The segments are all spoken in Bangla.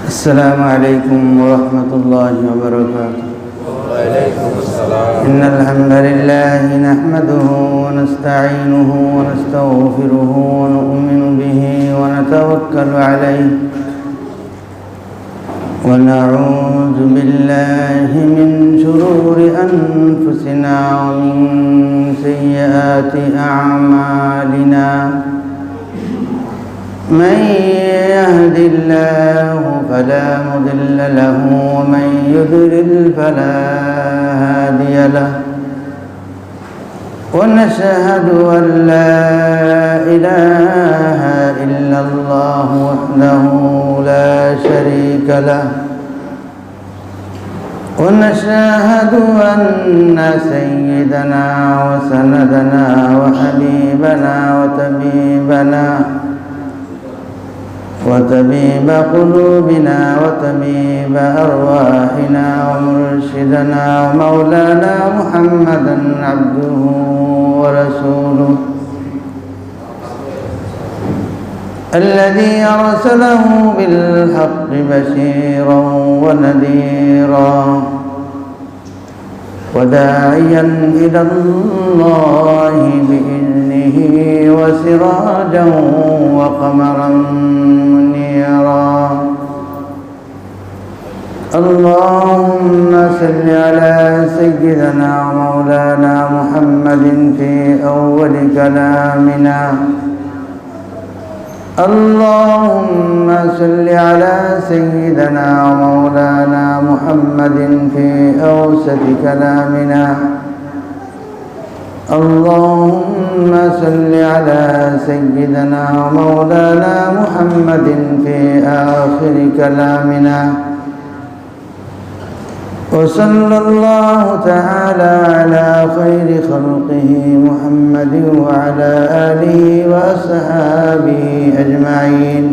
السلام عليكم ورحمة الله وبركاته. وعليكم السلام. إن الحمد لله نحمده ونستعينه ونستغفره ونؤمن به ونتوكل عليه ونعوذ بالله من شرور أنفسنا ومن سيئات أعمالنا. من يهد الله فلا مضل له ومن يضلل فلا هادي له. ونشهد أن لا إله إلا الله وحده لا شريك له. ونشهد أن سيدنا وسندنا وحبيبنا وطبيب قلوبنا وطبيب أرواحنا ومرشدنا ومولانا محمدا عبده ورسوله الذي أرسله بالحق بشيرا ونذيرا وداعيا إلى الله بإذنه وسراجا وقمرا منيرا. اللهم صل على سيدنا ومولانا محمد في أول كلامنا. اللهم صل على سيدنا ومولانا محمد في أوسط كلامنا. اللهم صل على سيدنا ومولانا محمد في آخر كلامنا. وصلى الله تعالى على خير خلقه محمد وعلى آله وأصحابه أجمعين.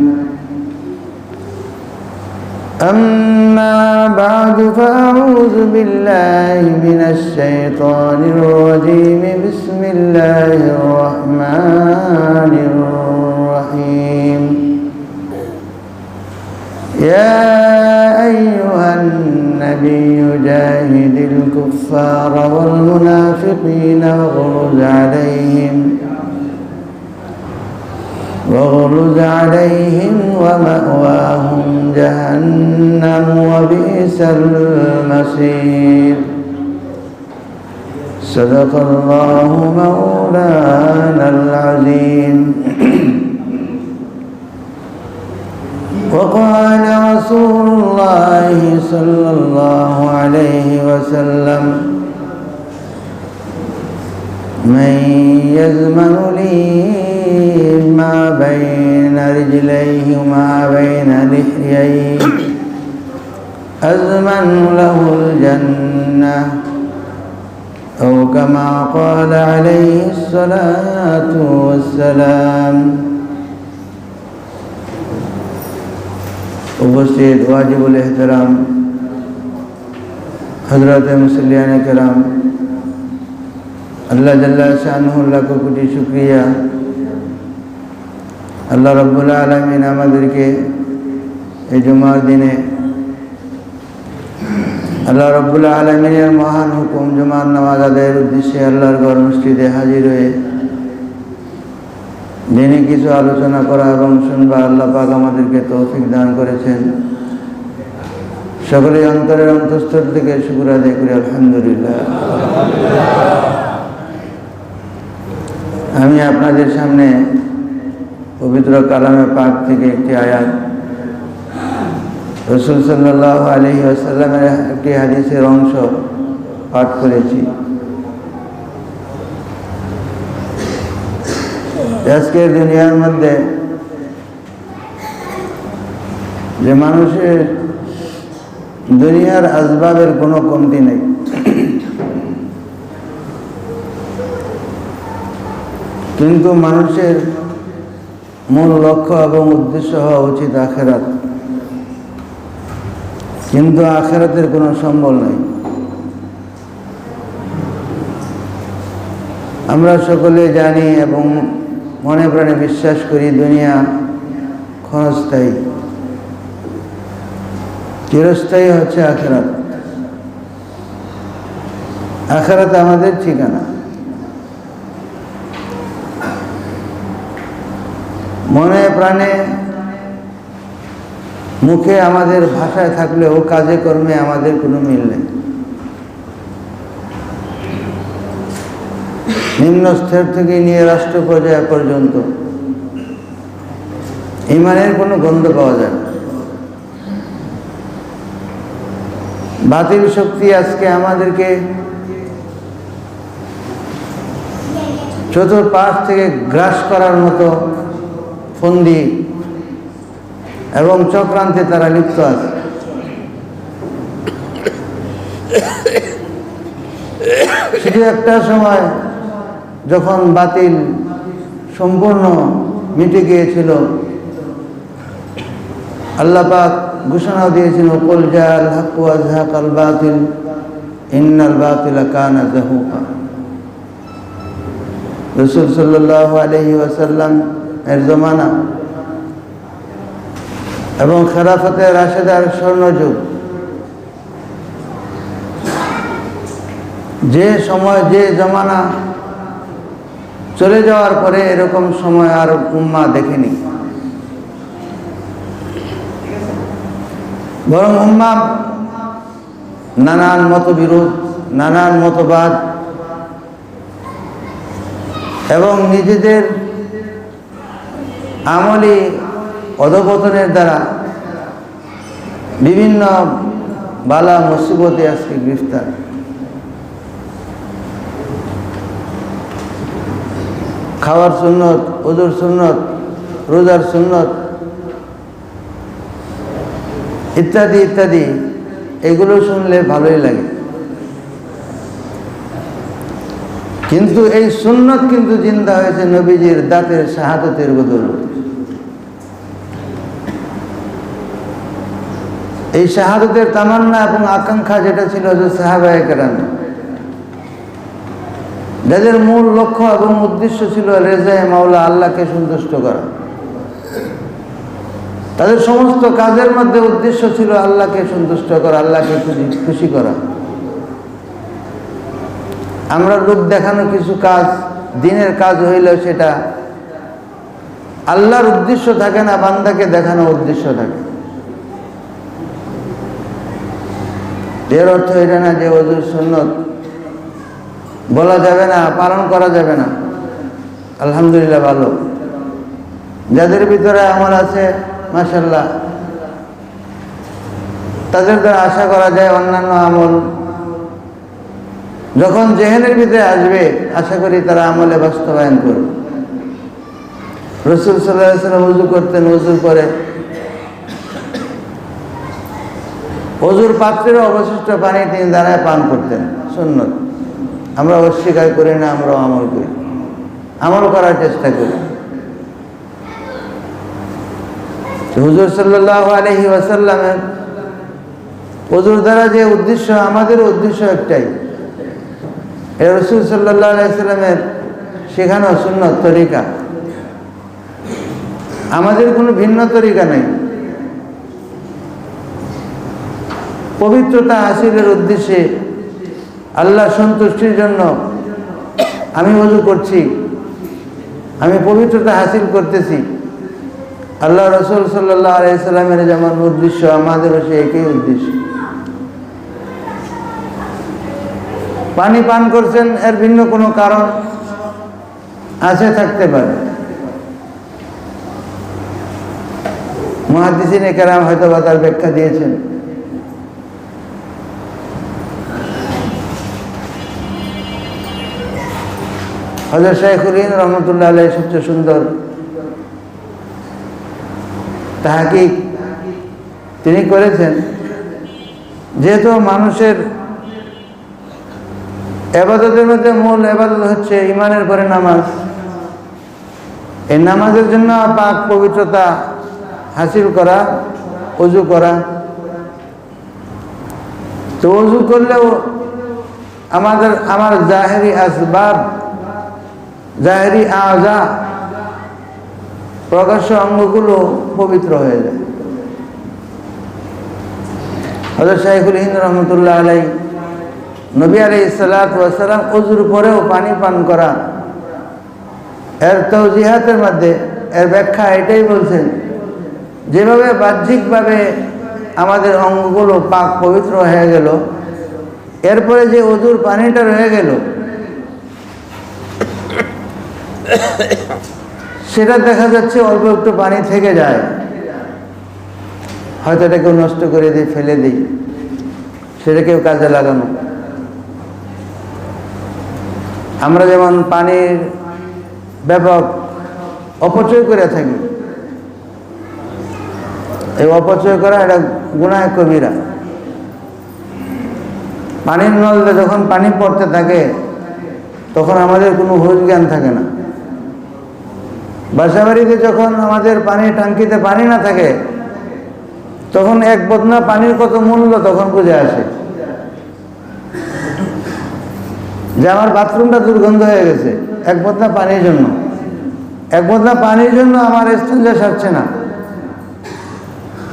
أما بعد فأعوذ بالله من الشيطان الرجيم. بسم الله الرحمن الرحيم. يا أيها النبي جاهد الكفار والمنافقين واغلظ عليهم ومأواهم جهنم وبئس المصير. صدق الله مولانا العظيم. وقال رسول الله صلى الله عليه وسلم: من يضمن لي ما بين رجليه وما بين لحييه أضمن له الجنة، أو كما قال عليه الصلاة والسلام. उपस्थित वाजिबुल एहतराम हजरत मुसल्लियान कराम, अल्लाह जल्ला शानुहु लाखो कोटी शुक्रिया। আল্লাহ রাব্বুল আলামিন আমাদেরকে এই জুমার দিনে আল্লাহ রাব্বুল আলামিনের মহান হুকুম জুমার নামাজ আদায়ের উদ্দেশ্যে আল্লাহর ঘর মসজিদে হাজির হয়ে দিনে কিছু আলোচনা করা এবং শুনবা আল্লাহ পাক আমাদেরকে তৌফিক দান করেছেন। সকলে অন্তরের অন্তঃস্থল থেকে শুকর আদায় করি আলহামদুলিল্লাহ। আমি আপনাদের সামনে পবিত্র কালামে পাক থেকে একটি আয়াত, রাসূল সাল্লাল্লাহু আলাইহি ওয়াসাল্লামের একটি হাদিসের অংশ পাঠ করেছি। আজকের দুনিয়ার মধ্যে যে মানুষের দুনিয়ার আসবাবের কোনো কমতি নেই, কিন্তু মানুষের মূল লক্ষ্য এবং উদ্দেশ্য হওয়া উচিত আখিরাত। কিন্তু আখিরাতের কোনো সম্বল নেই। আমরা সকলে জানি এবং মনে প্রাণে বিশ্বাস করি দুনিয়া ক্ষণস্থায়ী। চিরস্থায়ী হচ্ছে আখিরাত। আখিরাত আমাদের ঠিকানা। মনে প্রাণে মুখে আমাদের ভাষায় থাকলেও কাজে কর্মে আমাদের কোনো মিল নেই। নিম্ন স্তর থেকে নিয়ে রাষ্ট্র পর্যায় পর্যন্ত ঈমানের কোনো গন্ধ পাওয়া যায় না। বাতিল শক্তি আজকে আমাদেরকে চতুর্পাশ থেকে গ্রাস করার মতো ফন্দি এবং চক্রান্তে তারা লিপ্ত আছে। শুধু একটা সময় যখন বাতিল সম্পূর্ণ মিটে গিয়েছিল, আল্লাহ পাক ঘোষণা দিয়েছিল, কুল জাআল হক ওয়া যাহাকাল বাতিল ইন্নাল বাতিলা কানা যাহুকা। রাসূল সাল্লাল্লাহু আলাইহি ওয়াসাল্লাম এর জমানা এবং খেলাফতে রাশেদার স্বর্ণযুগ, যে সময় যে জমানা চলে যাওয়ার পরে এরকম সময় আর উম্মাহ দেখেনি। বরং উম্মাহ নানান মতবিরোধ, নানান মতবাদ এবং নিজেদের আমলি অধপতনের দ্বারা বিভিন্ন বালা মুসিবতে আজকে গ্রেফতার। খাওয়ার সুন্নত, ওযুর সুন্নত, রোজার সুন্নত ইত্যাদি ইত্যাদি, এগুলো শুনলে ভালোই লাগে। কিন্তু এই সুন্নত কিন্তু জিন্দা হয়েছে নবীজির দাঁতের শাহাদাতের বদৌলতে। এই শাহাদাতের তামান্না এবং আকাঙ্ক্ষা যেটা ছিল যে সাহাবায়ে কেরাম, যাদের মূল লক্ষ্য এবং উদ্দেশ্য ছিল রেজায়ে মাওলা, আল্লাহকে সন্তুষ্ট করা, তাদের সমস্ত কাজের মধ্যে উদ্দেশ্য ছিল আল্লাহকে সন্তুষ্ট করা, আল্লাহকে খুশি করা। আমরা লোক দেখানো কিছু কাজ, দিনের কাজ হইলেও সেটা আল্লাহর উদ্দেশ্য থাকে না, বান্দাকে দেখানো উদ্দেশ্য থাকে। এর অর্থ এটা না যে ওযুর সুন্নত বলা যাবে না, পালন করা যাবে না। আলহামদুলিল্লাহ, ভালো। যাদের ভিতরে আমল আছে মাশাআল্লাহ, তাদের দ্বারা আশা করা যায় অন্যান্য আমল যখন জেহেনের ভিতরে আসবে, আশা করি তারা আমলে বাস্তবায়ন করবে। রাসূল সাল্লাল্লাহু আলাইহি ওয়াসাল্লাম ওযু করতেন, ওযুর পরে ওযুর পাত্রের অবশিষ্ট পানি তিনি দাঁড়ায় পান করতেন, সুন্নত। আমরা অস্বীকার করি না, আমরাও আমল করি, আমল করার চেষ্টা করি। হুজুর সাল্লাল্লাহু আলাইহি ওয়াসাল্লামের ওযুর দ্বারা যে উদ্দেশ্য, আমাদের উদ্দেশ্য একটাই, এ রাসূল সাল্লাল্লাহু আলাইহি ওয়াসাল্লামের শেখানো সুন্নত তরিকা, আমাদের কোনো ভিন্ন তরিকা নেই। পবিত্রতা হাসিলের উদ্দেশ্যে, আল্লাহ সন্তুষ্টির জন্য আমি ওযু করছি, আমি পবিত্রতা হাসিল করতেছি। আল্লাহ রাসূল সাল্লাল্লাহু আলাইহি ওয়াসাল্লামের যেমন উদ্দেশ্য, আমাদেরও সেই একই উদ্দেশ্য। পানি পান করছেন, এর ভিন্ন কোনো কারণ আছে, থাকতে পারে। মুহাদ্দিসিনে কেরাম হয়তো বা তার ব্যাখ্যা দিয়েছেন। হযরত শাইখুল হিন্দ রহমাতুল্লাহ আলাইহি সবচেয়ে সুন্দর তাহকিক তিনি করেছেন। যেহেতু মানুষের ইবাদতের মধ্যে মূল ইবাদত হচ্ছে ঈমানের পরে নামাজ, এই নামাজের জন্য পাক পবিত্রতা হাসিল করা, ওযু করা। তো ওযু করলেও আমার জাহেরি আসবাব, জাহেরি আযা, প্রকাশ্য অঙ্গগুলো পবিত্র হয়ে যায়। হযরত শাইখুল হিন্দ রহমতুল্লাহ আলাই নবী আলাইহিস সালাতু ওয়াস সালাম ওযুর পরেও পানি পান করা, এর তাওজিহাতের মধ্যে এর ব্যাখ্যা এটাই বলছেন, যেভাবে বাহ্যিকভাবে আমাদের অঙ্গগুলো পাক পবিত্র হয়ে গেল, এরপরে যে ওযুর পানিটা রয়ে গেল সেটা দেখা যাচ্ছে অল্প একটু পানি থেকে যায়, হয়তো এটা কেউ নষ্ট করে দিই, ফেলে দিই, সেটা কেউ কাজে লাগানো। আমরা যেমন পানির ব্যাপক অপচয় করে থাকি, এই অপচয় করা এটা গুনাহে কবিরা। পানির নলে যখন পানি পড়তে থাকে তখন আমাদের কোনো হুঁশ জ্ঞান থাকে না। বাসা বাড়িতে যখন আমাদের পানির ট্যাঙ্কিতে পানি না থাকে তখন এক বদনা পানির কত মূল্য তখন বুঝে আসে, যে আমার বাথরুমটা দুর্গন্ধ হয়ে গেছে এক বদনা পানির জন্য। এক বদনা পানির জন্য আমার ইস্তেঞ্জা সারছে না,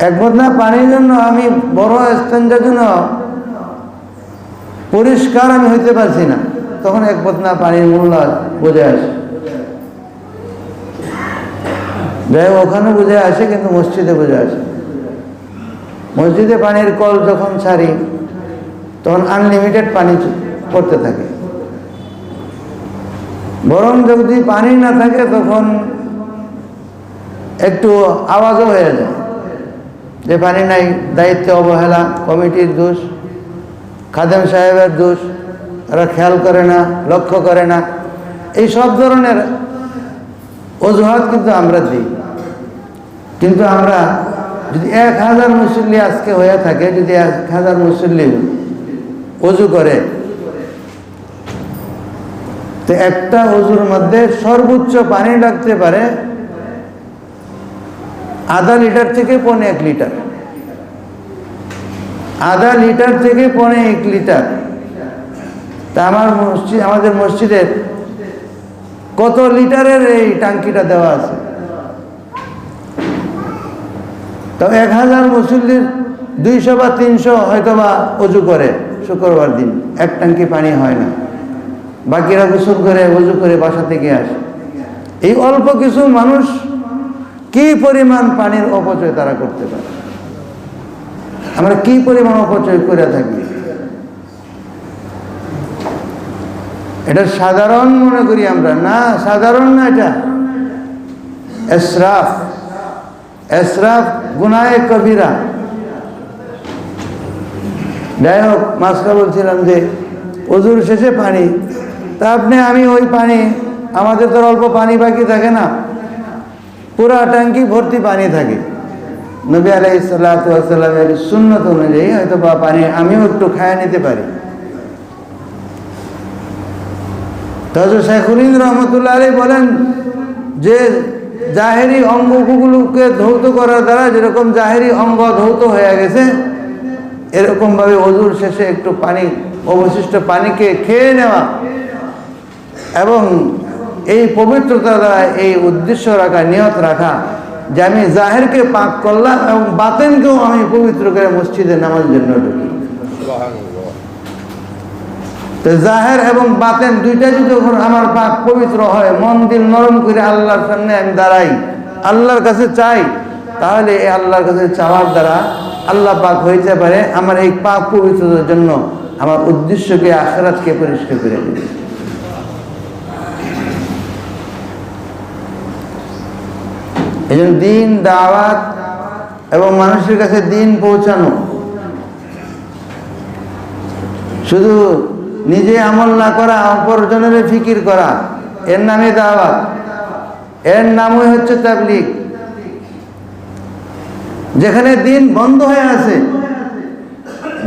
এক বদনা পানির জন্য আমি বড় ইস্তেঞ্জার জন্য পরিষ্কার আমি হইতে পারছি না, তখন এক বদনা পানির মূল্য বুঝে আসে। যাই হোক, ওখানে বুঝে আসে, কিন্তু মসজিদে বুঝে আসে। মসজিদে পানির কল যখন ছাড়ি তখন আনলিমিটেড পানি পড়তে থাকে, বরং যদি পানি না থাকে তখন একটু আওয়াজও হয়ে যায় যে পানি নাই, দায়িত্বে অবহেলা, কমিটির দোষ, খাদেম সাহেবের দোষ, তারা খেয়াল করে না, লক্ষ্য করে না, এই সব ধরনের অজুহাত কিন্তু আমরা দিই। কিন্তু আমরা যদি 1000 মুসল্লি আজকে হয়ে থাকে, যদি 1000 মুসল্লি অজু করে, তো একটা অজুর মধ্যে সর্বোচ্চ পানি লাগতে পারে আধা লিটার থেকে 1.5 লিটার, আধা লিটার থেকে 1.5 লিটার। তা আমাদের মসজিদের কত লিটারের এই ট্যাঙ্কিটা দেওয়া আছে? তো 1000 মুসল্লির 200 বা 300 হয়তো বা অজু করে শুক্রবার দিন, এক ট্যাঙ্কি পানি হয় না, বাকিরা গোসল করে অজু করে বাসা থেকে আসে। এই অল্প কিছু মানুষ কি পরিমাণ পানির অপচয় তারা করতে পারে, আমরা কি পরিমাণ অপচয় করে থাকি, এটা সাধারণ মনে করি আমরা। না, সাধারণ না, এটা ইসরাফ, ইসরাফ গুনাহে কবিরা। যাই হোক, মাসকা বলছিলাম যে ওযুর শেষে পানি, তা আমি ওই পানি, আমাদের তো অল্প পানি বাকি থাকে না, পুরা ট্যাঙ্কি ভর্তি পানি থাকে। নবী আলাইহিস সালাতু ওয়াস সালামের সুন্নত অনুযায়ী হয়তো বা পানি আমিও একটু খায় নিতে পারি। হযরত শাইখুল হিন্দ রহমতুল্লাহ আলাইহি বলেন যে জাহেরি অঙ্গগুলোকে ধৌত করার দ্বারা যেরকম জাহেরি অঙ্গ ধৌত হয়ে গেছে, এরকমভাবে ওযুর শেষে একটু পানি, অবশিষ্ট পানিকে খেয়ে নেওয়া এবং এই পবিত্রতা দ্বারা এই উদ্দেশ্য রাখা, নিয়ত রাখা যে আমি জাহেরকে পাক করলাম এবং বাতেনকেও আমি পবিত্র করে মসজিদে নামাজের জন্য ঢুকি। তো জাহের এবং বাতেন দুইটা যদি আমার পাক পবিত্র হয়, মন দিল নরম করে আল্লাহর সামনে আমি দাঁড়াই, আল্লাহর কাছে চাই, তাহলে এই আল্লাহর কাছে চাওয়ার দ্বারা আল্লাহ পাক হইতে পারে আমার এই পাক পবিত্রতার জন্য আমার উদ্দেশ্যকে, আখিরাতকে পরিষ্কার করে দেবে। এই জন্য দিন দাওয়াত এবং মানুষের কাছে দিন পৌঁছানো, শুধু নিজে আমল না করা, অপরজনের ফিকির করা, এর নামে দাওয়াত, এর নামই হচ্ছে তাবলীগ। যেখানে দিন বন্ধ হয়ে আছে,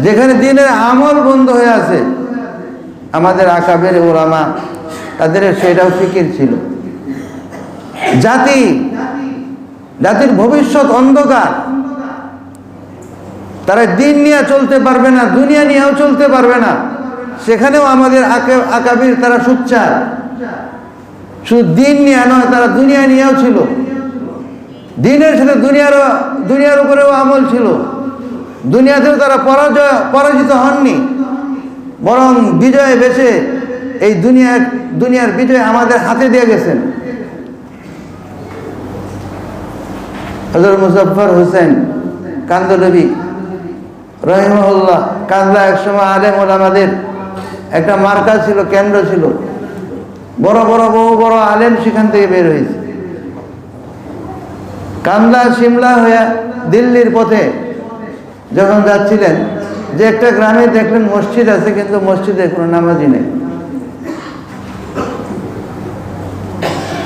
যেখানে দিনের আমল বন্ধ হয়ে আছে, আমাদের আকাবের ওলামা তাদের সেটাও ফিকির ছিল। জাতির ভবিষ্যৎ অন্ধকার, তারা দিন নিয়ে চলতে পারবে না, দুনিয়া নিয়েও চলতে পারবে না, সেখানেও আমাদের আকাবির তারা সুচ্চার, শুধু দিন নিয়ে নয়, তারা দুনিয়া নিয়েও ছিল, দিনের সাথে দুনিয়ার উপরেও আমল ছিল, দুনিয়াতেও তারা পরাজিত হননি, বরং বিজয়ে বেছে এই দুনিয়ার বিজয় আমাদের হাতে দিয়ে গেছেন। হযরত মুজাফফর হোসেন কান্দলবি রাহিমাহুল্লাহ, কান্দলা একসময় আলেম ওলামাদের একটা মার্কাজ ছিল, কেন্দ্র ছিল। বহু বড় আলেম সেখান থেকে বের হয়েছে। কান্দলা সিমলা হয়ে দিল্লির পথে যখন যাচ্ছিলেন, যে একটা গ্রামে দেখলেন মসজিদ আছে, কিন্তু মসজিদে কোনো নামাজি নেই।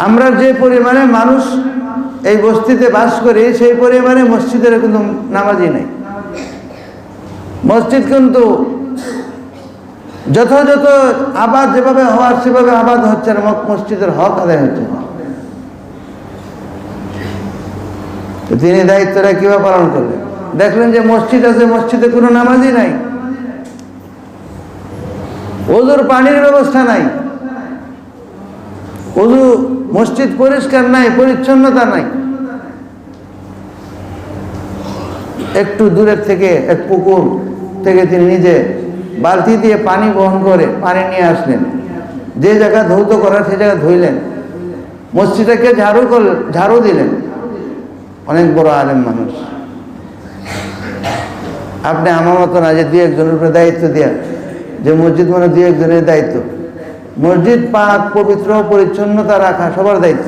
আমরা যে পরিমাণে মানুষ এই বস্তিতে বাস করি, সেই পরিমাণে মসজিদের কিন্তু নামাজি নেই। মসজিদ কিন্তু যথাযথ আবাদ যেভাবে হওয়ার সেভাবে আবাদ হচ্ছে না, মসজিদের হক আদায় হচ্ছে না। তিনি দায়িত্বটা কিভাবে পালন করলেন? দেখলেন যে মসজিদ আছে, মসজিদে কোনো নামাজি নাই, ওযুর পানির ব্যবস্থা নাই, ওযু মসজিদ পরিষ্কার নাই, পরিচ্ছন্নতা নাই। একটু দূরের থেকে এক পুকুর থেকে তিনি নিজে বালতি দিয়ে পানি বহন করে পানি নিয়ে আসলেন, যে জায়গা ধৌত করার সে জায়গা ধুইলেন, মসজিদটাকে ঝাড়ু দিলেন। অনেক বড় আলেম মানুষ। আপনি আমার মতো না যে দুই একজনের উপরে দায়িত্ব দেওয়া, যে মসজিদ মানে দুই একজনের দায়িত্ব। মসজিদ পাক পবিত্র পরিচ্ছন্নতা রাখা সবার দায়িত্ব।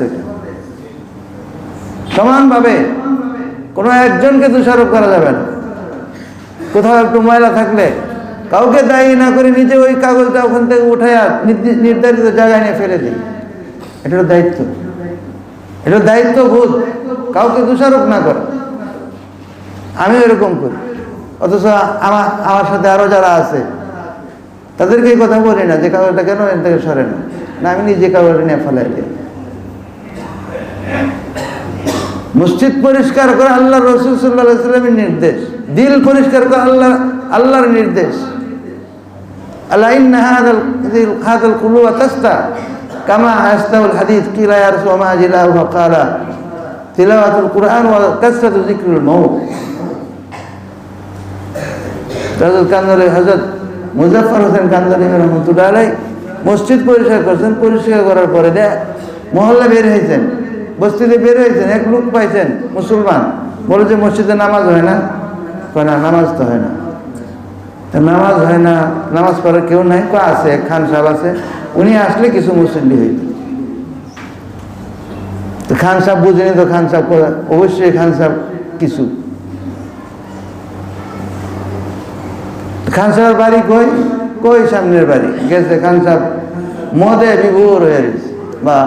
সমানভাবে কোনো একজনকে দোষারোপ করা যাবে না। কোথাও একটু ময়লা থাকলে কাউকে দায়ী না করে নিজে ওই কাগজটা ওখান থেকে উঠাইয়া নির্ধারিত জায়গায় নিয়ে ফেলে দিই। এটার দায়িত্ব, এটা দায়িত্ববোধ, কাউকে দোষারোপ না করে। আমি এরকম করি, অথচ আমার সাথে আরো যারা আছে তাদেরকে এই কথা বলি না যে কাগজটা কেন এর থেকে সরে না, আমি নিজে কাগজটা নিয়ে ফেলাই দিই। মসজিদ পরিষ্কার করে আল্লাহ রাসূল সাল্লাল্লাহু আলাইহি ওয়াসাল্লামের নির্দেশ, দিল পরিষ্কার করে আল্লাহর নির্দেশ। আলা ইন্না হাযাল কুলুবা তাস্তা কামা আস্তাউল হাদিস কিলা ইয়া রাসূল মা জিলাহু ফাকালা তিলাওয়াতুল কুরআন ওয়া কাসরাতু যিকরুল মাউত। হযরত মুজাফফর হোসেন কান্দলাবি রাহমাতুল্লাহ আলাইহি মসজিদ পরিষ্কার করছেন। পরিষ্কার করার পরে মহল্লা বের হয়েছেন, বস্তিতে বের হয়েছেন, এক লোক পাইছেন মুসলমান, বলে যে মসজিদে নামাজ হয় না। না, নামাজ তো হয় না। নামাজ হয় না, নামাজ পড়ার কেউ নাই। আছে, এক খান সাহেব আছে, উনি আসলে কিছু মুসল্লি হইত। তো খান সাহেব বুঝেনি, তো খান সাহেব অবশ্যই খান সাহেব কিছু। খান সাহেবের বাড়ি কই সামনের বাড়ি গেছে। খান সাহেব মদে বিভোর হয়ে গেছে, বা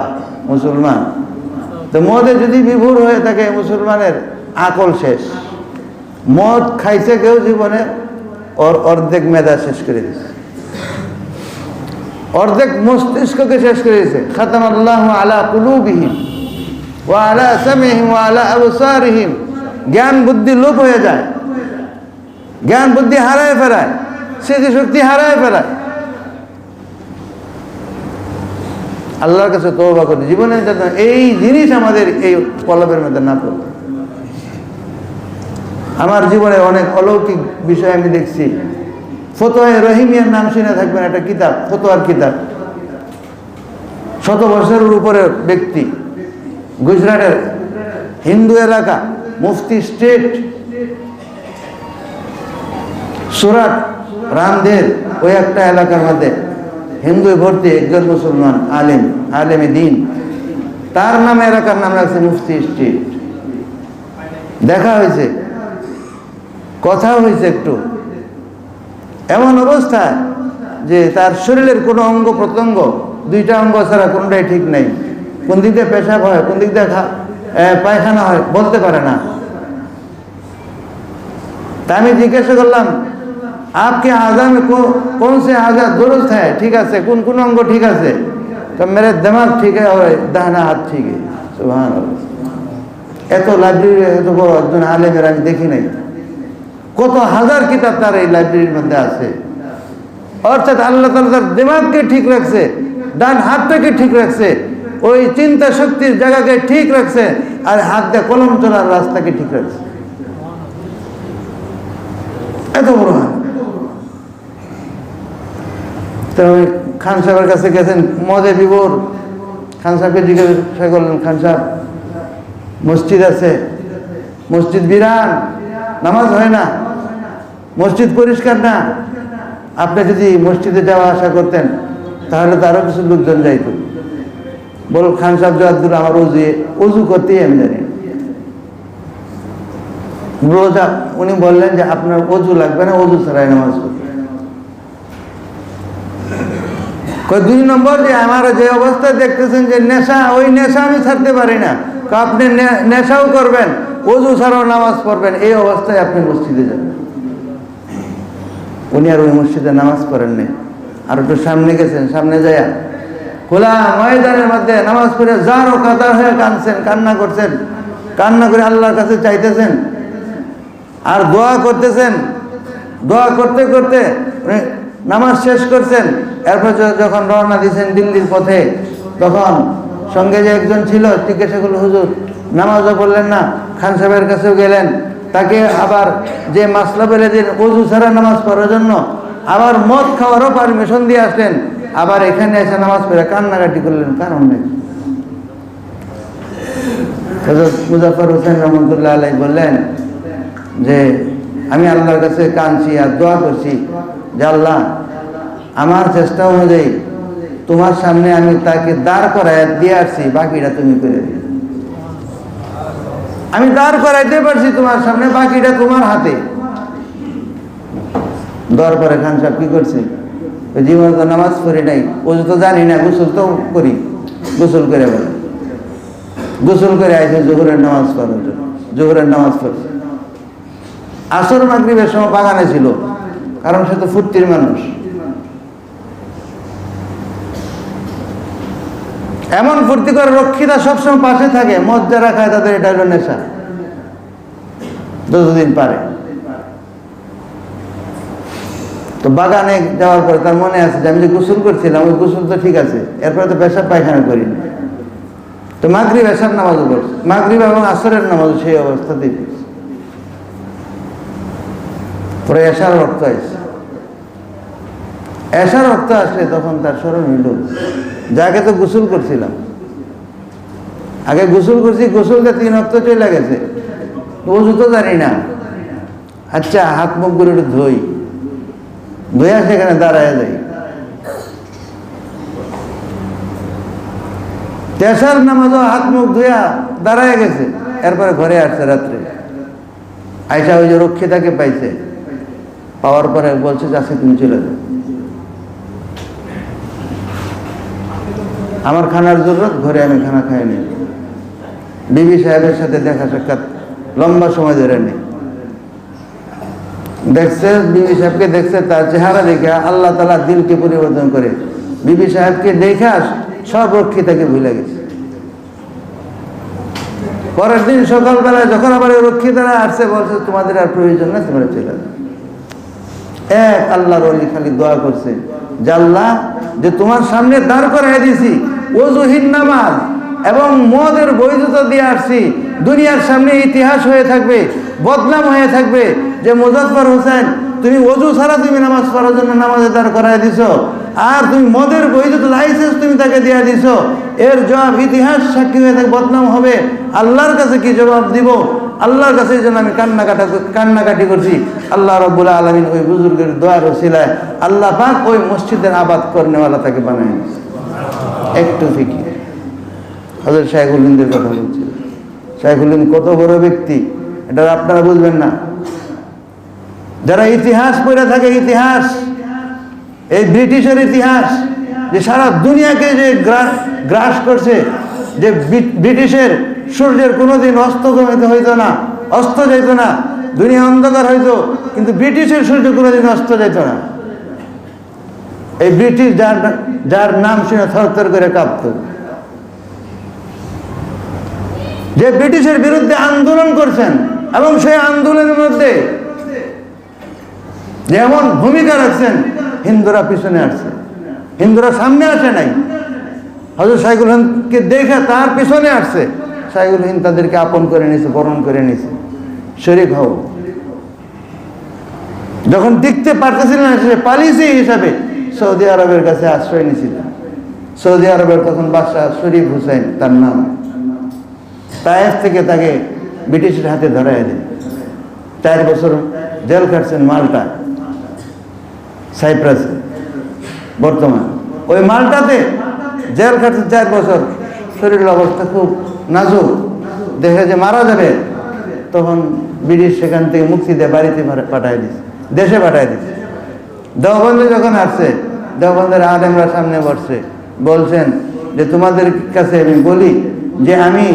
মুসলমান। তো মদে যদি বিভোর হয়ে থাকে, মুসলমানের আকল শেষ। মদ খাইছে কেউ জীবনে, ওর অর্ধেক মেধা শেষ করে দিয়েছে, অর্ধেক মস্তিষ্ককে শেষ করে দিয়েছে। খাতামাল্লাহু আলা কুলুবিহিম ওয়া আলা সামিহিম ওয়া আলা আবসারিহিম। জ্ঞান বুদ্ধি লোপ হয়ে যায়, জ্ঞান বুদ্ধি হারায় ফেরায়, স্মৃতিশক্তি হারায় ফেরায়। আল্লাহর কাছে তওবা করি জীবনে যাতে এই জিনিস আমাদের এই কলবের মধ্যে না পড়ে। আমার জীবনে অনেক অলৌকিক বিষয় আমি দেখছি। ফতোয়ায়ে রহিমিয়ার নাম শুনে থাকবেন, একটা কিতাব, ফতোয়ার কিতাব। 100 বছরের উপরে ব্যক্তি, গুজরাটের হিন্দু এলাকা, মুফতি স্টেট, সুরাট, রামদের ওই একটা এলাকার মধ্যে হিন্দু ভর্তি একজন মুসলমান আলেমে দিন, তার নামে এলাকার নাম রাখছে মুফতি স্ট্রিট। দেখা হয়েছে, কথা হয়েছে একটু। এমন অবস্থা যে তার শরীরের কোনো অঙ্গ প্রত্যঙ্গ, 2টা অঙ্গ ছাড়া কোনোটাই ঠিক নাই। কোন দিক দিয়ে পেশাব হয়, কোন দিক দিয়ে পায়খানা হয়, বলতে পারে না। তা আমি জিজ্ঞাসা করলাম, आपके आज़ा में कौन से आज़ा दुरुस्त है, ठीक है, कौन अंग ठीक है? तो मेरे दिमाग ठीक है और दाहिना हाथ ठीक है। सुभान अल्लाह। এত লাইব্রেরি, এত বড় একজন আলেমের আমি দেখি নাই। কত হাজার কিতাব তার এই লাইব্রেরির মধ্যে আছে। অর্থাৎ আল্লাহ তাআলা তার দিমাগকে ঠিক রাখছে, ডান হাতটাকে ঠিক রাখছে, ওই চিন্তা শক্তির জায়গাকে ঠিক রাখছে, আর হাত দিয়ে কলম চলার রাস্তাকে ঠিক রাখছে। এত বড় হাত। তো ওই খান সাহেবের কাছে গেছেন মদে বিভোর। খান সাহেবকে জিজ্ঞাসা করলেন, খান সাহেব মসজিদ আছে, মসজিদ বিরান, নামাজ হয় না, মসজিদ পরিষ্কার না, আপনি যদি মসজিদে যাওয়া আসা করতেন তাহলে তো আরো কিছু লোকজন যাইত। বল খান সাহেব জবাব দিল, আমার অজু করতেই আমি জানি। রোজা উনি বললেন যে আপনার অজু লাগবে না, অজু ছাড়াই নামাজ পড়তে। 2 নম্বর, যে আমার যে অবস্থায় দেখতেছেন যে নেশা, ওই নেশা আমি ছাড়তে পারি না। আপনি নেশাও করবেন, অজু ছাড়াও নামাজ পড়বেন, এই অবস্থায় আপনি মসজিদে যাবেন। উনি আর ওই মসজিদে নামাজ পড়েন নাই, আর একটু সামনে গেছেন। সামনে যাইয়া খোলা ময়দানের মধ্যে নামাজ পড়ে যার ও কাতার হয়ে কাঁদছেন, কান্না করছেন, কান্না করে আল্লাহর কাছে চাইতেছেন আর দোয়া করতেছেন। দোয়া করতে করতে নামাজ শেষ করছেন। এরপর যখন রওনা দিয়েছেন দিল্লির পথে, তখন সঙ্গে যে একজন ছিল জিজ্ঞাসা করল, হুজুর নামাজও পড়লেন না, খান সাহেবের কাছেও গেলেন, তাকে আবার যে মাসলা বলে দিন অজু ছাড়া নামাজ পড়ার জন্য, আবার মদ খাওয়ারও পারমিশন দিয়ে আসলেন, আবার এখানে এসে নামাজ পড়ে কান্নাকাটি করলেন, কারণ নেই। হযরত মুজাফফর হোসেন রহমতুল্লাহ আলাইহি বললেন যে আমি আল্লাহর কাছে কাঁদছি আর দোয়া করছি যে আল্লাহ, আমার চেষ্টা অনুযায়ী তোমার সামনে আমি তাকে দাঁড় করায় দিয়ে আসছি, বাকিটা তুমি করে দিও। আমি দাঁড় করাইতে পারছি তোমার সামনে, বাকিটা তোমার হাতে। দর পরে খান সাহেব কি করছে, জীবনে তো নামাজ পড়ি নাই, ওজু তো জানি না, গোসল তো করি, গোসল করে বলে গোসল করে আইসে জোহরের নামাজ পড়ার জন্য। জোহরের নামাজ পড়ছে, আসর মাগরিবের সময় বাগানে ছিল, কারণ সে তো ফুর্তির মানুষ। এমন ফুর্তি করে রক্ষিতা সবসময় পাশে থাকে, মদ যারা খায় তাদের এটা হলো নেশা, যতদিন পারে। তো বাগানে যাওয়ার পরে তার মনে আছে যে আমি যে গোসল করছিলাম, ওই গোসল তো ঠিক আছে, এরপরে তো পেশাব পায়খানা করি না। তো মাগরিব এশার নামাজও পড়ছে, মাগরিব এবং আসরের নামাজও সেই অবস্থাতেই পড়ছে। পরে এশার রক্ত আসছে। এশার রক্ত আসলে তখন তার স্মরণ হইল যে আগে তো গোসল করছিলাম, আগে গোসল করছি, গোসলটা 3 রক্ত চলে গেছে, ওজু তো জানি না। আচ্ছা হাত মুখ করে একটু ধুই, ধুইয়া সেখানে দাঁড়ায় যাই। তেসার নামাজও হাত মুখ ধুইয়া দাঁড়ায় গেছে। এরপরে ঘরে আসছে রাত্রে, আয়সা ওই যে রক্ষিতাকে পাইছে, পাওয়ার পরে বলছে যে আজকে তুমি চলে যাও, আমার খানার জরুরত, ঘরে আমি খানা খাই নি। বিবি সাহেবের সাথে দেখা সাক্ষাৎ লম্বা সময় ধরে নেই। দেখছে বিবি সাহেবকে, দেখছে তার চেহারা দেখে আল্লাহ তাআলা দিলকে পরিবর্তন করে বিবি সাহেবকে দেখে সব রক্ষিতাকে ভুলে গেছে। পরের দিন সকালবেলায় যখন আবার রক্ষিতারা আসছে, বলছে তোমাদের আর প্রয়োজন না, তোমরা চলে যাও। এক আল্লাহর ওলি খালি দোয়া করছে যে আল্লাহ, যে তোমার সামনে দাঁড় করাই দিয়েছি ওযুহীন নামাজ এবং মদের বৈধতা দিয়ে আসছি, দুনিয়ার সামনে ইতিহাস হয়ে থাকবে, বদনাম হয়ে থাকবে যে মুজাফফর হোসেন তুমি ওযু ছাড়া তুমি নামাজ পড়ার জন্য নামাজে দাঁড় করাই দিছো, আর তুমি মদের বৈধতা লাইসেন্স তুমি তাকে দিয়ে দিছো। এর জবাব ইতিহাস সাক্ষী হয়ে থাকবে, বদনাম হবে। আল্লাহর কাছে কি জবাব দিব? আল্লাহর কাছে এই জন্য আমি কান্নাকাটি করছি। আল্লাহ রাব্বুল আলামিন ওই বুজুর্গের দোয়ার ওসিলায় আল্লাহ পাক ওই মসজিদের আবাদ করনেওয়ালা তাকে বানায় দিয়েছে। একটু ফিকি হযরত শাইখুল হিন্দের কথা বলছি। শাইখুল হিন্দ কত বড় ব্যক্তি, এটা আপনারা বুঝবেন না। যারা ইতিহাস পড়ে থাকে, ইতিহাস, এই ব্রিটিশের ইতিহাস যে সারা দুনিয়াকে যে গ্রাস করছে, যে ব্রিটিশের সূর্যের কোনোদিন অস্তগমিত হইতো না, অস্ত যেত না, দুনিয়া অন্ধকার হইতো, কিন্তু ব্রিটিশের সূর্য কোনোদিন অস্ত যেত না। এই ব্রিটিশ যার নাম শুনে থরথর করে কাঁপত, যে ব্রিটিশের বিরুদ্ধে আন্দোলন করছেন এবং সেই আন্দোলনের মধ্যে যেমন ভূমিকা রাখছেন, হিন্দুরা পিছনে আসছে, হিন্দুরা সামনে আসে নাই। হযরত শাইখুল হিন্দকে দেখে তার পিছনে আসছে। শাইখুল হিন্দ তাদেরকে আপন করে নিয়েছে, বরণ করে নিয়েছে, শরীক হও। যখন টিকতে পারতেছিল না, সে পালিয়েছে হিসাবে সৌদি আরবের কাছে আশ্রয় নিয়েছিল। সৌদি আরবের তখন বাদশাহ শরীফ হুসাইন তার নাম, তায়েফ থেকে তাকে ব্রিটিশের হাতে ধরাই দেয়। 4 বছর জেল খাটছেন মাল্টা, সাইপ্রাসে বর্তমান। ওই মাল্টাতে জেল খাটছেন 4 বছর, শরীরের অবস্থা খুব নাজুক, দেখে যে মারা যাবে। তখন ব্রিটিশ সেখান থেকে মুক্তি দিয়ে বাড়িতে পাঠায় দিচ্ছে, দেশে পাঠায় দিচ্ছে। দেওবন্দে যখন আসছে, দেওবন্দের আলেমরা সামনে বসছে, বলছেন যে তোমাদের কাছে আমি বলি যে আমি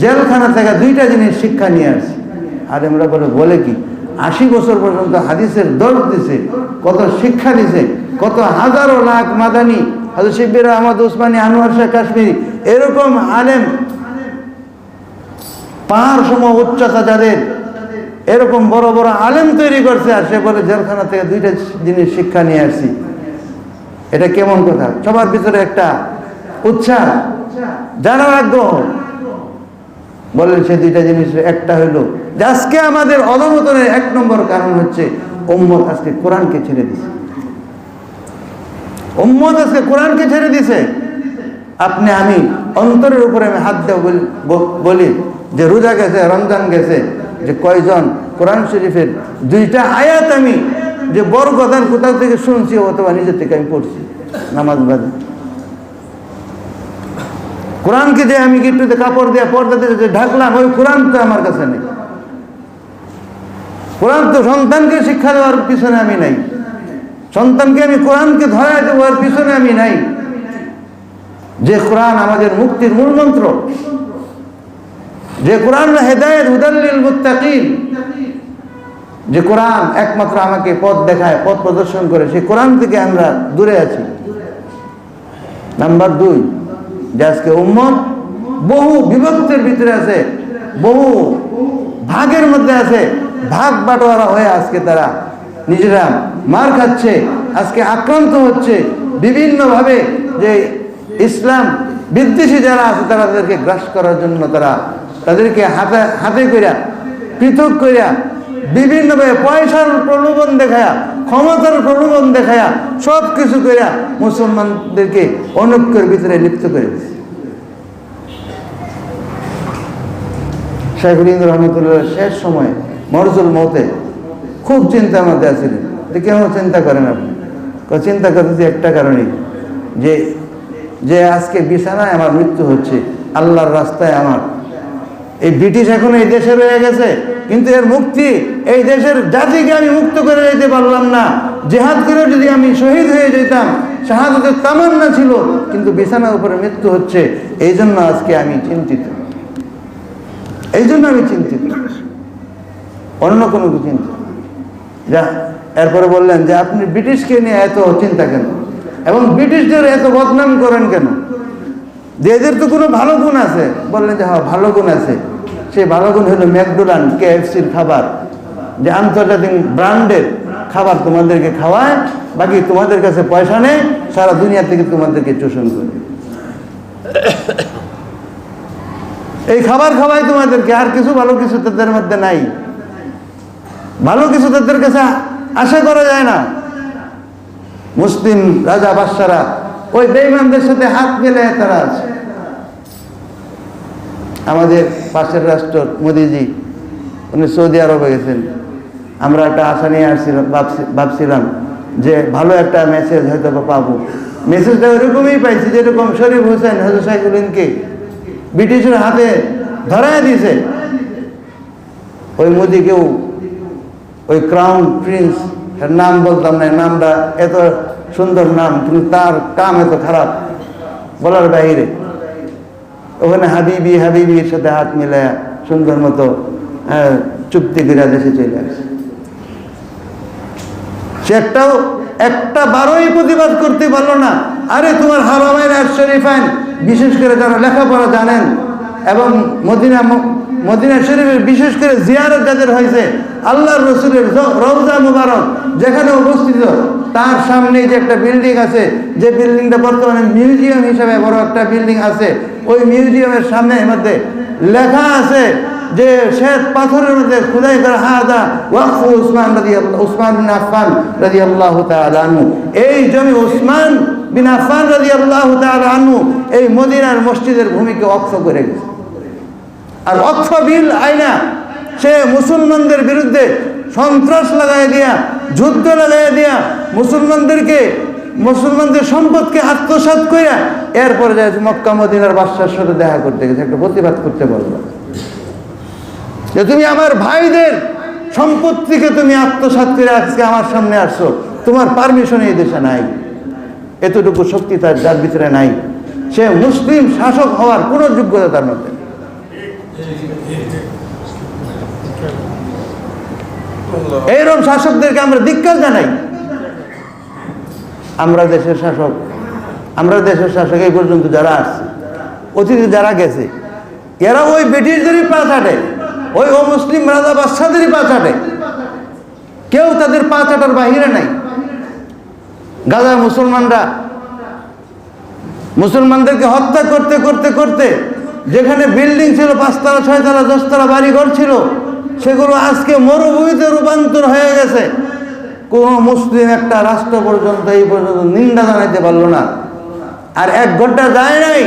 জেলখানা থেকে 2টা জিনিস শিক্ষা নিয়ে আসছি। আলেমরা বলে কি 80 বছর পর্যন্ত হাদিসের দর্শ দিছে, কত শিক্ষা দিছে, কত হাজারো লাখ মাদানি, হযরত শিববির আহমদ উসমানী, আনোয়ার শাহ কাশ্মীরি, এরকম আলেম পাহাড় সম উচ্চতা যাদের, এরকম বড় বড় আলেম তৈরি করছে। আর সে বলে জেলখানা থেকে 2টা জিনিস শিক্ষা নিয়ে আসছি। এটা কেমন কথা? সবার ভিতরে একটা উৎসাহ, জানার আগ্রহ। বলেন সে 2টা জিনিস, একটা হইল যে আজকে আমাদের অধঃপতনের 1 নম্বর কারণ হচ্ছে উম্মত আজকে কোরআনকে ছেড়ে দিছে। উম্মত আজকে কোরআনকে ছেড়ে দিছে। আপনি আমি অন্তরের উপরে আমি হাত দেব বলি যে রোজা গেছে, রমজান গেছে, যে কয়জন কোরআন শরীফের 2টা আয়াত আমি যে বড় কথা কোথাও থেকে শুনছি অথবা নিজের থেকে আমি পড়ছি নামাজ বাদে। কোরআনকে যে আমি গিট্টুতে কাপড় দিয়ে পর্দা দিয়ে যে ঢাকলাম, ওই কোরআন তো আমার কাছে নেই। কোরআন তো সন্তানকে শিক্ষা দেওয়ার পিছনে আমি নাই, সন্তানকে আমি কোরআনকে ধরায় দেওয়ার পিছনে আমি নাই। যে কোরআন আমাদের মুক্তির মূল মন্ত্র, যে কোরআন হেদায়েত হুদাল্লিল মুত্তাকিন, যে কোরআন একমাত্র আমাকে পথ দেখায়, পথ প্রদর্শন করে, সেই কোরআন থেকে আমরা দূরে আছি। নাম্বার 2, যে আজকে উম্মত বহু বিভক্তের ভিতরে আছে, বহু ভাগের মধ্যে আছে, ভাগ বাটোয়ারা হয়ে আজকে তারা নিজেরা মার খাচ্ছে, আজকে আক্রান্ত হচ্ছে বিভিন্নভাবে। যে ইসলাম বিদ্বেষী যারা আছে তারা তাদেরকে গ্রাস করার জন্য তাদেরকে হাতে কইরা পৃথক কইরা বিভিন্নভাবে পয়সার প্রলোভন দেখায়া, ক্ষমতার প্রলোভন দেখায়া, সব কিছু কইরা মুসলমানদেরকে অনৈক্যের ভিতরে লিপ্ত করে দিচ্ছে। শাইখুল হিন্দ রহমতুল্লাহ শেষ সময় মরজুল মৌতে খুব চিন্তার মধ্যে আছিলেন। কেন চিন্তা করেন আপনি? চিন্তা করতেছি একটা কারণেই, যে আজকে বিছানায় আমার মৃত্যু হচ্ছে, আল্লাহর রাস্তায় আমার। এই ব্রিটিশ এখন এই দেশে রয়ে গেছে, কিন্তু এর মুক্তি এই দেশের জাতিকে আমি মুক্ত করে যেতে পারলাম না। জিহাদ করে যদি আমি শহীদ হয়ে যেতাম, শাহাদাতের তামান্না ছিল, কিন্তু বিছানার উপরে মৃত্যু হচ্ছে। এই জন্য আজকে আমি চিন্তিত, এই জন্য আমি চিন্তিত, অন্য কোনো চিন্তা যা। এরপরে বললেন যে আপনি ব্রিটিশকে নিয়ে এত চিন্তা কেন, এবং ব্রিটিশদের এত বদনাম করেন কেন? যে এদের তো কোনো ভালো গুণ আছে। বললেন যে হ্যাঁ, ভালো গুণ আছে। সেই ভালো গুণ হলো ম্যাকডোনাল্ড, KFCর খাবার, যে আন্তর্জাতিক ব্র্যান্ডের খাবার তোমাদেরকে খাওয়ায়, বাকি তোমাদের কাছে পয়সা নেই, সারা দুনিয়া থেকে তোমাদেরকে শোষণ করে। এই খাবার খাওয়াই তোমাদেরকে, আর কিছু ভালো কিছু তাদের মধ্যে নাই, ভালো কিছু তাদের কাছে আশা করা যায় না। মুসলিম রাজা বাদশারা ওই বেঈমানদের সাথে হাত মিলে তারা আছে। আমাদের পাশের রাষ্ট্র মোদিজি, উনি সৌদি আরবে গেছেন। আমরা একটা আশা নিয়ে আসছিলাম, ভাবছিলাম যে ভালো একটা মেসেজ হয়তো পাবো। মেসেজটা ওইরকমই পাইছি যেরকম শরীফ হোসেন হযরত শাইখুদ্দিনকে ব্রিটিশের হাতে ধরায় দিয়েছে। ওই মোদিকেও ওই ক্রাউন প্রিন্স, এর নাম বলতাম না, নামটা এত সুন্দর নাম, কিন্তু তার কাম এত খারাপ বলার বাইরে। ওখানে হাবিবি হাবিবির সাথে হাত মিলে সুন্দর মতো চুক্তি করে দেশে চলে আসে। সে একটা বারোই প্রতিবাদ করতে পারলো না। আরে তোমার হারামাইন আর শরীফাইন, বিশেষ করে যারা লেখাপড়া জানেন এবং মদিনা শরীফের বিশেষ করে জিয়ারত যাদের হয়েছে, আল্লাহর রসুলের রওজা মুবারক যেখানে অবস্থিত, তার সামনে যে একটা বিল্ডিং আছে, যে বিল্ডিংটা বর্তমানে মিউজিয়াম হিসাবে বড় একটা বিল্ডিং আছে, ওই মিউজিয়ামের সামনে মধ্যে লেখা আছে যে শ্বেত পাথরের মধ্যে খোদাই করা হাদা ওয়াকফ উসমান বিন আফফান রাদিয়াল্লাহু তাআলা আনহু, এই জমি উসমান বিন আফফান রাদিয়াল্লাহু তাআলা আনহু এই মদিনার মসজিদের ভূমিকে ওয়াকফ করে গেছে। আর ওয়াকফ বিল আইনা, সে মুসলমানদের বিরুদ্ধে সন্ত্রাস লাগাই দিয়া, যুদ্ধ লাগাই দিয়া, মুসলমানদের সম্পদকে আত্মসাৎ কইরা এরপরে যায় মক্কা মদিনার বাদশার সাথে দেখা করতে গেছে, একটা প্রতিবাদ করতে বললো যে তুমি আমার ভাইদের সম্পত্তিকে তুমি আত্মসাৎ করে আজকে আমার সামনে আসছো, তোমার পারমিশন এই দেশে নাই, এতটুকু শক্তি তার যার ভিতরে নাই, সে মুসলিম শাসক হওয়ার কোনো যোগ্যতা তার মধ্যে। এইরকম শাসকদেরকে আমরা ধিক্কার জানাই। আমরা দেশের শাসক এই পর্যন্ত যারা আসছে, অতীতে যারা গেছে, এরা ওই ব্রিটিশদেরই পা চাটে, ওই মুসলিম রাজা বাদশাদেরই পা চাটে, কেউ তাদের পা চাটার বাহিরে নাই। গাজা মুসলমানদেরকে হত্যা করতে করতে করতে যেখানে বিল্ডিং ছিল 5 তলা 6 তলা 10 তলা বাড়িঘর ছিল, সেগুলো আজকে মরুভূমিতে রূপান্তর হয়ে গেছে। কোন মুসলিম একটা রাষ্ট্র পর্যন্ত এই পর্যন্ত নিন্দা জানাইতে পারলো না। আর 1 ঘন্টা যায় নাই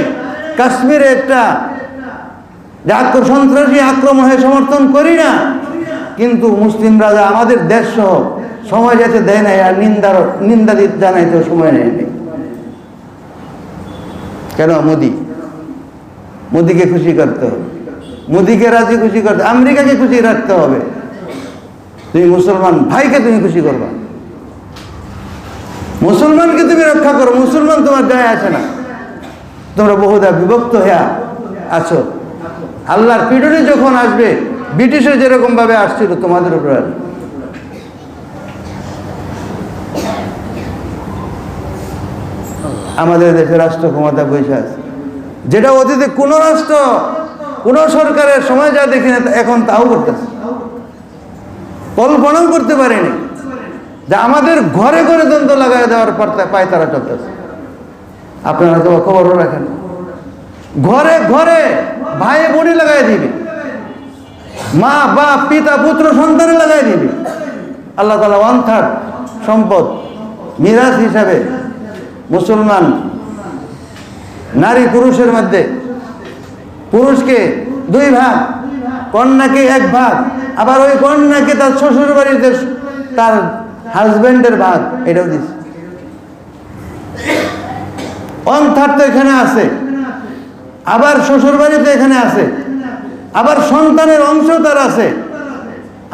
কাশ্মীরে একটা সন্ত্রাসী আক্রমণ হয়ে সমর্থন করি না, কিন্তু মুসলিম রাজা আমাদের দেশ সহ সময় যেতে দেয় নাই, আর নিন্দা জানাইতেও সময় নেয় নাই। কেন? মোদিকে খুশি করতে হবে, মোদিকে রাজি খুশি করতে, আমেরিকাকে খুশি রাখতে হবে। তুমি মুসলমান ভাইকে তুমি খুশি করবা, মুসলমানকে তুমি রক্ষা করো। মুসলমান তোমার যায় আসে না, তোমরা বহুদা বিভক্ত হয়ে আছো। আল্লাহর পিটুনি যখন আসবে, ব্রিটিশের যেরকম ভাবে আসছিল তোমাদের উপর আসবে। আমাদের দেশে রাষ্ট্র ক্ষমতা বসে আছে, যেটা অতীতে কোনো রাষ্ট্র কোনো সরকারের সময় যা দেখি না, এখন তাও করতেছে। কল্পনাও করতে পারেনি যে আমাদের ঘরে ঘরে দ্বন্দ্ব লাগাই দেওয়ার পর পায় তারা চলতেছে। আপনারা তো খবরও রাখেন, ঘরে ঘরে ভাই বোনই লাগাই দিবে, মা বাপ পিতা পুত্র সন্তানে লাগাই দিবে। আল্লাহ তাআলা 1/3 সম্পদ মিরাজ হিসাবে মুসলমান নারী পুরুষের মধ্যে, পুরুষকে 2 ভাগ, কন্যাকে 1 ভাগ, আবার ওই কন্যাকে তার শ্বশুর বাড়িতে তার হাজবেন্ডের ভাগ, এটাও দিচ্ছে। 1/3 তো এখানে আছে, আবার শ্বশুর বাড়িতে এখানে আছে, আবার সন্তানের অংশ তার আছে।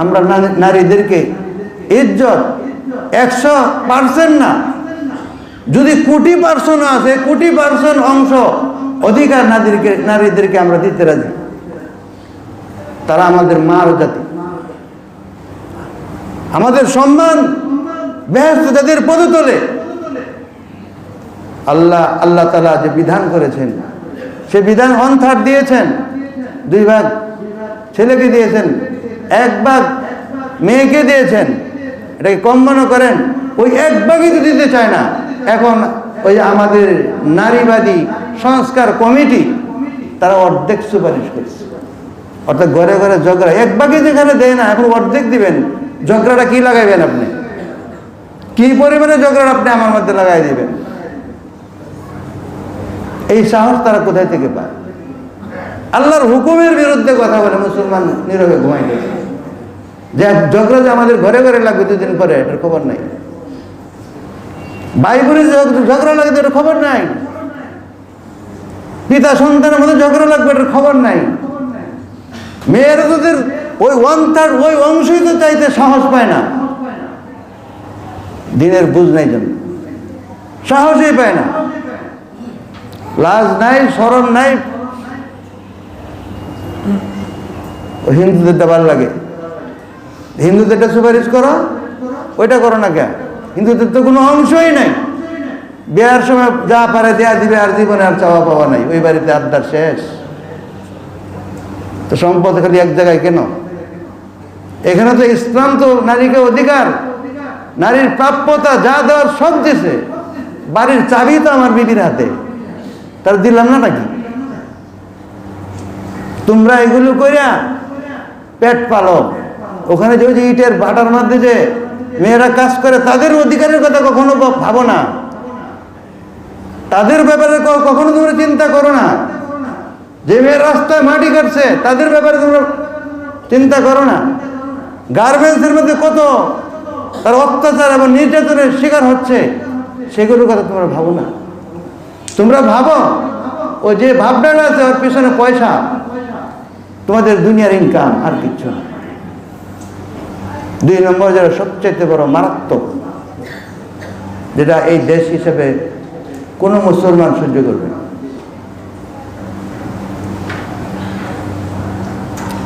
আমরা নারীদেরকে ইজ্জত 100% না, যদি 1,000,000% আছে, 1,000,000% অংশ অধিকার নারীদেরকে আমরা দিতে রাজি। তারা আমাদের মার জাতি, আমাদের সম্মান বেহেশতে তাদের পদতলে। আল্লাহ তাআলা যে বিধান করেছেন, সে বিধান 1/3 দিয়েছেন, 2 ভাগ ছেলেকে দিয়েছেন, 1 ভাগ মেয়েকে দিয়েছেন। এটাকে কম মনে করেন, ওই 1 ভাগই তো দিতে চায় না। এখন ওই আমাদের নারীবাদী সংস্কার কমিটি তারা অর্ধেক সুপারিশ করছে, অর্থাৎ ঘরে ঘরে ঝগড়া। 1 ভাগই যেখানে দেয় না, এখন অর্ধেক দিবেন। ঝগড়াটা কি লাগাইবেন আপনি? কি পরিমাণে ঝগড়া আপনি আমার মধ্যে লাগাই দিবেন? এই সাহস তারা কোথায় থেকে পায়? আল্লাহর হুকুমের বিরুদ্ধে কথা বলে মুসলমান নীরবে ঘুমাই গেছে। যে ঝগড়া যে আমাদের ঘরে ঘরে লাগবে 2 দিন পরে, এটার খবর নাই। ভাই বোনের ঝগড়া লাগবে, এটার খবর নাই। পিতা সন্তানের মধ্যে ঝগড়া লাগবে, এটার খবর নাই। মেয়েরা তোদের ওই 1/3 ওই অংশই তো চাইতে সাহস পায় না, দিনের বুঝ নাই জন্য সাহসই পায় না, লাজ নাই, শরম নাই। হিন্দুদেরটা ভালো লাগে, হিন্দুদেরটা সুপারিশ করো, ওইটা করো না কেন? হিন্দুদের তো কোনো অংশই নাই। বিয়ার সময় যা পারে দেয়া দিবে, আর জীবনে আর চাওয়া পাওয়া নাই। ওই বাড়িতে আড্ডার শেষ। তো সম্পদ খালি 1 জায়গায় কেন? এখানে তো ইসলাম তো নারীকে অধিকার, নারীর প্রাপ্যতা যা দেওয়ার সব দিছে। বাড়ির চাবি তো আমার বিবির হাতে, তার দিলাম না নাকি? তোমরা এগুলো কইরা পেট পালো, ওখানে যে ওই যে ইটের ভাটার মধ্যে যে মেয়েরা কাজ করে, তাদের অধিকারের কথা কখনো ভাবো না, তাদের ব্যাপারে কখনো তোমরা চিন্তা করো না। যে মেয়ের রাস্তায় মাটি কাটছে তাদের ব্যাপারে তোমরা চিন্তা করো না। গার্মেন্টসের মধ্যে কত তার অত্যাচার এবং নির্যাতনের শিকার হচ্ছে, সেগুলোর কথা তোমরা ভাবো না। তোমরা ভাবো ও যে ভাবনাটা আছে ওর পিছনে পয়সা, তোমাদের দুনিয়ার ইনকাম, আর কিচ্ছু না। 2 নম্বর যারা সবচেয়ে বড় মারাত্মক, যেটা এই দেশ হিসেবে কোনো মুসলমান সহ্য করবে না।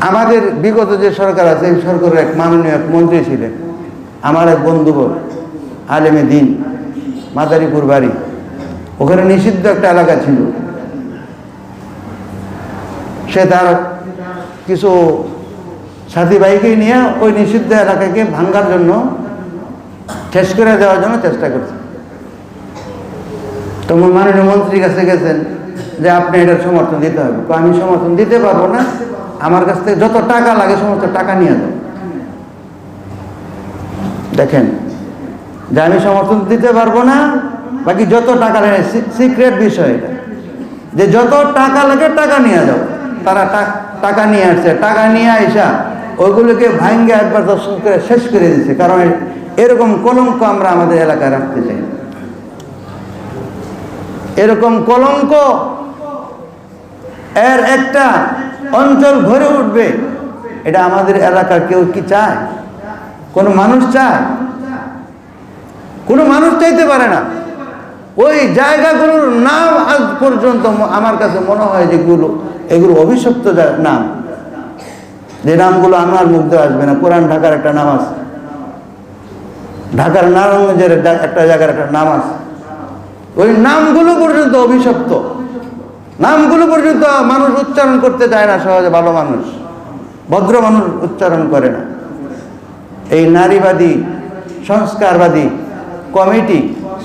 আমাদের বিগত যে সরকার আছে, এই সরকারের এক মাননীয় এক মন্ত্রী ছিলেন, আমার এক বন্ধু, আলেমে দিন, মাদারীপুর বাড়ি, ওখানে নিষিদ্ধ একটা এলাকা ছিল। সে তার কিছু সাথী ভাইকে নিয়ে ওই নিষিদ্ধ এলাকাকে ভাঙার জন্য, শেষ করে দেওয়ার জন্য চেষ্টা করছে। তো মাননীয় মন্ত্রীর কাছে গেছেন যে আপনি এটার সমর্থন দিতে হবে। তো আমি সমর্থন দিতে পারবো না, আমার কাছ থেকে যত টাকা লাগে সমস্ত টাকা নিয়ে যাও। দেখেন যে আমি সমর্থন দিতে পারবো না, বাকি যত টাকা লাগে, সিক্রেট বিষয় এটা, যে যত টাকা লাগে টাকা নিয়ে যাও। তারা টাকা নিয়ে আসছে, টাকা নিয়ে আইসা ওইগুলোকে ভাঙ্গে একবার দর্শন করে শেষ করে দিচ্ছে। কারণ এরকম কলঙ্ক আমরা আমাদের এলাকায় রাখতে চাই। এরকম কলঙ্ক এর একটা অঞ্চল ভরে উঠবে, এটা আমাদের এলাকার কেউ কি চায়? কোনো মানুষ চায়? কোনো মানুষ চাইতে পারে না। ওই জায়গাগুলোর নাম আজ পর্যন্ত আমার কাছে মনে হয় যে এগুলো অভিশপ্ত নাম, যে নামগুলো আমার মুখ দিয়ে আসবে না। পুরান ঢাকার একটা নাম আছে, ঢাকার নারায়ণগঞ্জের একটা জায়গার একটা নাম আছে, ওই নামগুলো পর্যন্ত অভিশপ্ত। নামগুলো পর্যন্ত মানুষ উচ্চারণ করতে চায় না সহজে, ভালো মানুষ, ভদ্র মানুষ উচ্চারণ করে না। এই নারীবাদী সংস্কারবাদী কমিটি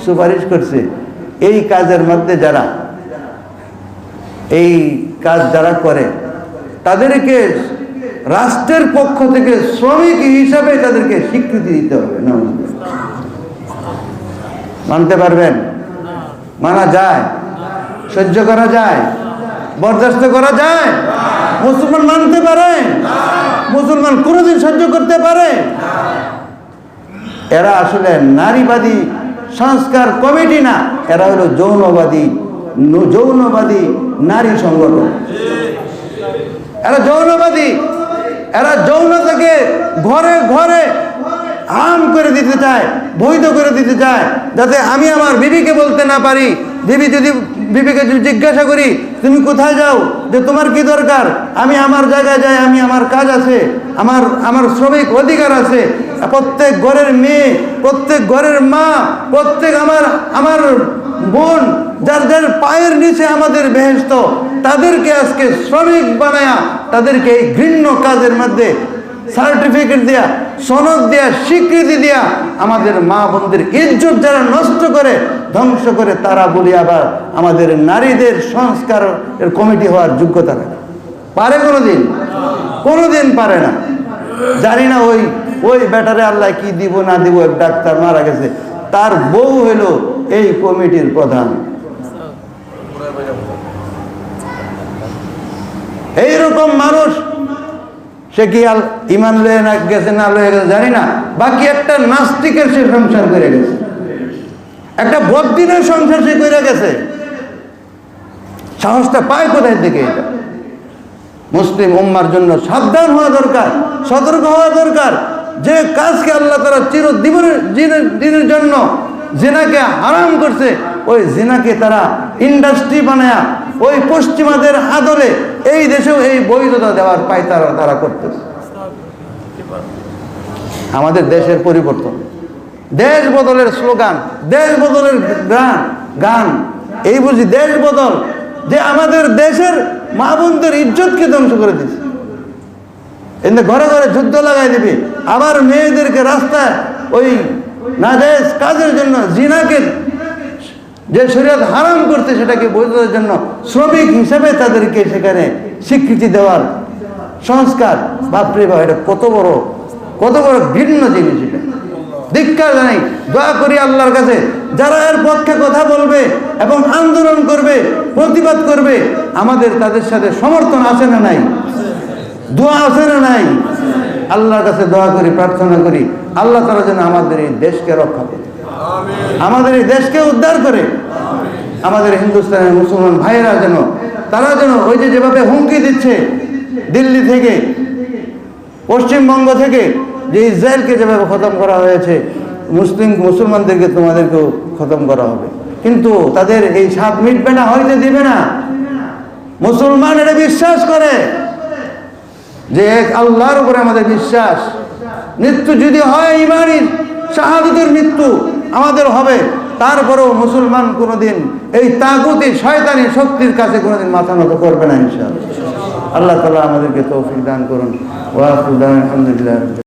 সুপারিশ করছে এই কাজের মধ্যে যারা এই কাজ যারা করে তাদেরকে রাষ্ট্রের পক্ষ থেকে শ্রমিক হিসাবে তাদেরকে স্বীকৃতি দিতে হবে। মানতে পারবেন? মানা যায়? সহ্য করা যায়? বরদাস্ত করা যায়? মুসলমান মানতে পারে? মুসলমান কোনোদিন সহ্য করতে পারে? এরা আসলে নারীবাদী সংস্কার কমিটি না, এরা হলো যৌনবাদী নারী সংগঠন। এরা যৌনবাদী, এরা যৌনতাকে ঘরে ঘরে আম করে দিতে চায়, বৈধ করে দিতে চায়, যাতে আমি আমার বিবিকে বলতে না পারি। বিবিকে যদি জিজ্ঞাসা করি তুমি কোথায় যাও, যে তোমার কি দরকার, আমি আমার জায়গায় যাই, আমি আমার কাজ আছে, আমার শ্রমিক অধিকার আছে। প্রত্যেক ঘরের মেয়ে, প্রত্যেক ঘরের মা, প্রত্যেক আমার বোন, যার যার পায়ের নিচে আমাদের বেহেশত, তাদেরকে আজকে শ্রমিক বানায়া তাদেরকে এই ঘৃণ্য কাজের মধ্যে সার্টিফিকেট দেয়া, সনদ দেয়া, স্বীকৃতি দেয়া আমাদের মা বোনদের ইজ্জত যারা নষ্ট করে, ধ্বংস করে, তারা বলি আবার আমাদের নারীদের সংস্কারের কমিটি হওয়ার যোগ্যতা রাখে। পারে কোনোদিন পারে না। জানি না ওই ব্যাটারে আল্লাহ কি দিব না দিব, এক ডাক্তার মারা গেছে, তার বউ হইল এই কমিটির প্রধান। এইরকম মানুষ, সে কি ইমান লয়ে না গেছে না লয়ে গেছে জানি না, বাকি একটা নাস্তিকের সে সংসার করে গেছে, একটা বদ্দিনের সংসার সে করে গেছে। সাহসটা পায় কোথায় থেকে? এটা মুসলিম উম্মার জন্য সাবধান হওয়া দরকার, সতর্ক হওয়া দরকার। যে কাজকে আল্লাহ তাআলা চিরদিনের জন্য জিনাকে হারাম করছে, ওই জিনাকে তারা ইন্ডাস্ট্রি বানায়া ওই পশ্চিমাদের আদলে এই দেশেও এই বৈধতা দেওয়ার পায়তারা তারা করতেছে। আমাদের দেশের পরিবর্তন, দেশ বদলের স্লোগান, দেশ বদলের গান, এই বুঝি দেশ বদল, যে আমাদের দেশের মা বোনদের ইজ্জতকে ধ্বংস করে দিচ্ছে। এতে ঘরে ঘরে যুদ্ধ লাগাই দিবে, আবার মেয়েদেরকে রাস্তায় ওই নাজায়েজ কাজের জন্য, জিনাকে যে শরীয়ত হারাম করতে সেটাকে বৈধতার জন্য শ্রমিক হিসেবে তাদেরকে সেখানে স্বীকৃতি দেওয়ার সংস্কার বাপরে বাপ, এটা কত বড় ভিন্ন জিনিস। এটা ধিক্কার জানাই, দোয়া করি আল্লাহর কাছে যারা এর পক্ষে কথা বলবে এবং আন্দোলন করবে, প্রতিবাদ করবে, আমাদের তাদের সাথে সমর্থন আছে না নাই, দোয়া আছে না নাই। আল্লাহর কাছে দোয়া করি, প্রার্থনা করি আল্লাহ তাআলা যেন আমাদের এই দেশকে রক্ষা করে, আমাদের এই দেশকে উদ্ধার করে। আমাদের হিন্দুস্তানের মুসলমান ভাইয়েরা তারা যেন ওই যেভাবে হুমকি দিচ্ছে দিল্লি থেকে, পশ্চিমবঙ্গ থেকে, যে ইসরায়েলকে যেভাবে খতম করা হয়েছে, মুসলমানদেরকে তোমাদেরকেও খতম করা হবে, কিন্তু তাদের এই স্বাদ মিটবে না, হইতে দিবে না। মুসলমান এটা বিশ্বাস করে যে এক আল্লাহর উপরে আমাদের বিশ্বাস। মৃত্যু যদি হয় ইমানি শাহাদাতের মৃত্যু আমাদের হবে, তারপরেও মুসলমান কোনোদিন এই তাগুতি শয়তানি শক্তির কাছে কোনোদিন মাথা নত করবে না ইনশাআল্লাহ। আল্লাহ তাআলা আমাদেরকে তৌফিক দান করুন। ওয়া আখিরু দাওয়ানা আলহামদুলিল্লাহ।